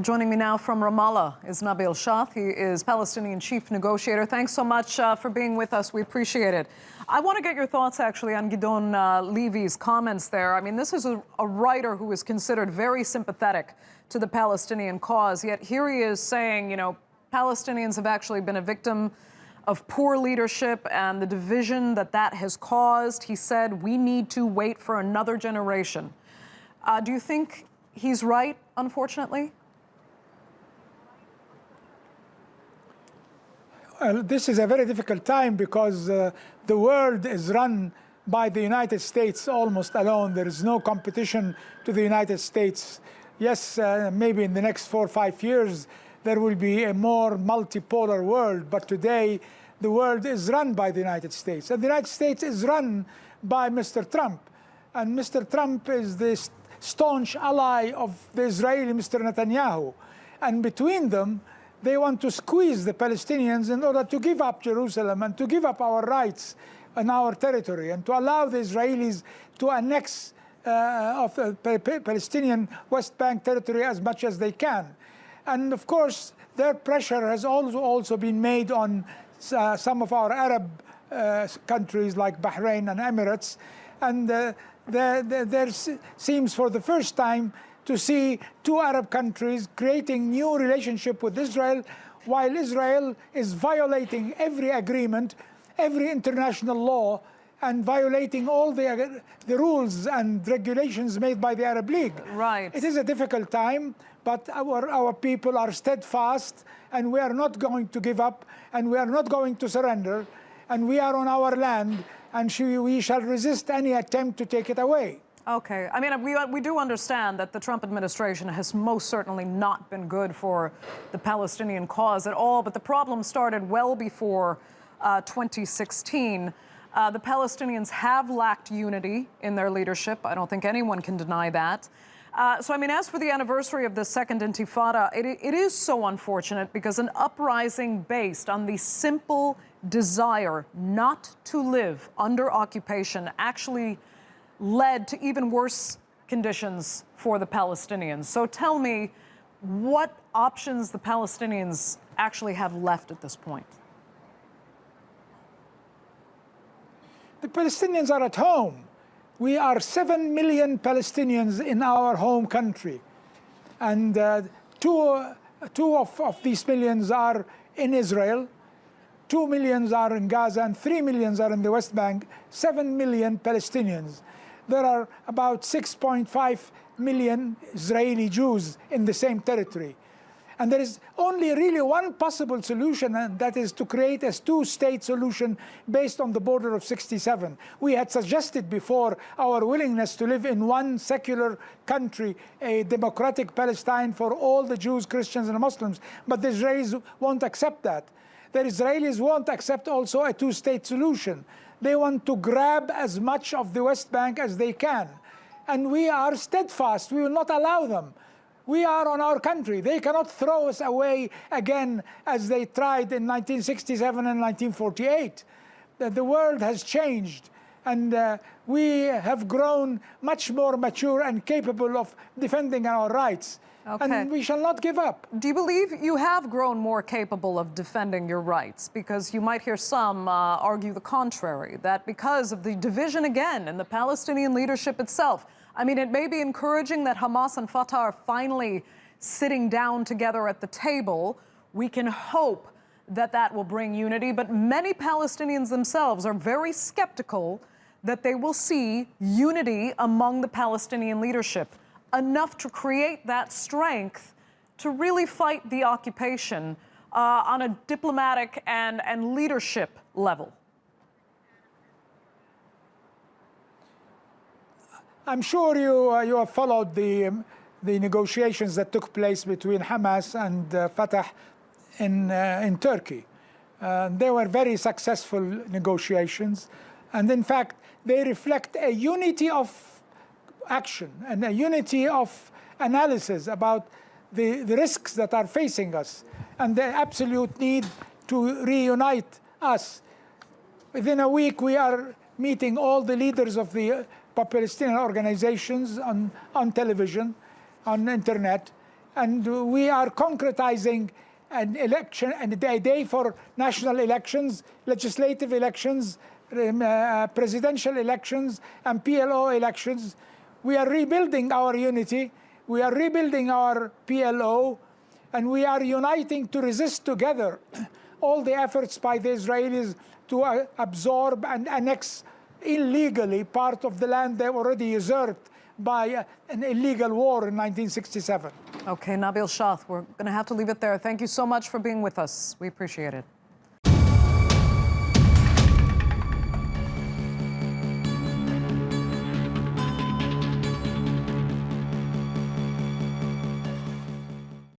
Joining me now from Ramallah is Nabil Shaath. He is Palestinian chief negotiator. Thanks so much for being with us. We appreciate it. I want to get your thoughts actually on Gidon Levy's comments there. I mean, this is a writer who is considered very sympathetic to the Palestinian cause, yet here he is saying, you know, Palestinians have actually been a victim of poor leadership and the division that has caused. He said, we need to wait for another generation. Do you think he's right, unfortunately? This is a very difficult time because the world is run by the United States almost alone. There is no competition to the United States. Yes, maybe in the next 4 or 5 years, there will be a more multipolar world. But today, the world is run by the United States. And the United States is run by Mr. Trump. And Mr. Trump is the staunch ally of the Israeli Mr. Netanyahu. And between them, they want to squeeze the Palestinians in order to give up Jerusalem and to give up our rights and our territory and to allow the Israelis to annex of the Palestinian West Bank territory as much as they can. And of course, their pressure has also been made on some of our Arab countries like Bahrain and Emirates. And there seems for the first time to see two Arab countries creating new relationship with Israel, while Israel is violating every agreement, every international law, and violating all the rules and regulations made by the Arab League. Right. It is a difficult time, but our people are steadfast, and we are not going to give up, and we are not going to surrender, and we are on our land, and we shall resist any attempt to take it away. Okay. I mean, we do understand that the Trump administration has most certainly not been good for the Palestinian cause at all, but the problem started well before 2016. The Palestinians have lacked unity in their leadership. I don't think anyone can deny that. So, I mean, as for the anniversary of the Second Intifada, it is so unfortunate because an uprising based on the simple desire not to live under occupation actually led to even worse conditions for the Palestinians. So tell me what options the Palestinians actually have left at this point. The Palestinians are at home. We are 7 million Palestinians in our home country. And two of these millions are in Israel, 2 millions are in Gaza, and 3 millions are in the West Bank, 7 million Palestinians. There are about 6.5 million Israeli Jews in the same territory. And there is only really one possible solution, and that is to create a two-state solution based on the border of '67. We had suggested before our willingness to live in one secular country, a democratic Palestine for all the Jews, Christians, and Muslims, but the Israelis won't accept that. The Israelis won't accept also a two-state solution. They want to grab as much of the West Bank as they can. And we are steadfast. We will not allow them. We are on our country. They cannot throw us away again as they tried in 1967 and 1948. The world has changed. And we have grown much more mature and capable of defending our rights. Okay. And we shall not give up. Do you believe you have grown more capable of defending your rights? Because you might hear some argue the contrary, that because of the division again in the Palestinian leadership itself. I mean, it may be encouraging that Hamas and Fatah are finally sitting down together at the table. We can hope that that will bring unity, but many Palestinians themselves are very skeptical that they will see unity among the Palestinian leadership, enough to create that strength to really fight the occupation on a diplomatic and leadership level. I'm sure you have followed the negotiations that took place between Hamas and Fatah in Turkey. They were very successful negotiations, and in fact, they reflect a unity of action and a unity of analysis about the risks that are facing us and the absolute need to reunite us. Within a week, we are meeting all the leaders of the Palestinian organizations on television, on internet, And we are concretizing an election and a day for national elections, legislative elections, presidential elections, and PLO elections. We are rebuilding our unity. We are rebuilding our PLO, and we are uniting to resist together all the efforts by the Israelis to absorb and annex illegally part of the land they already usurped by an illegal war in 1967. Okay, Nabil Shaath, we're going to have to leave it there. Thank you so much for being with us. We appreciate it.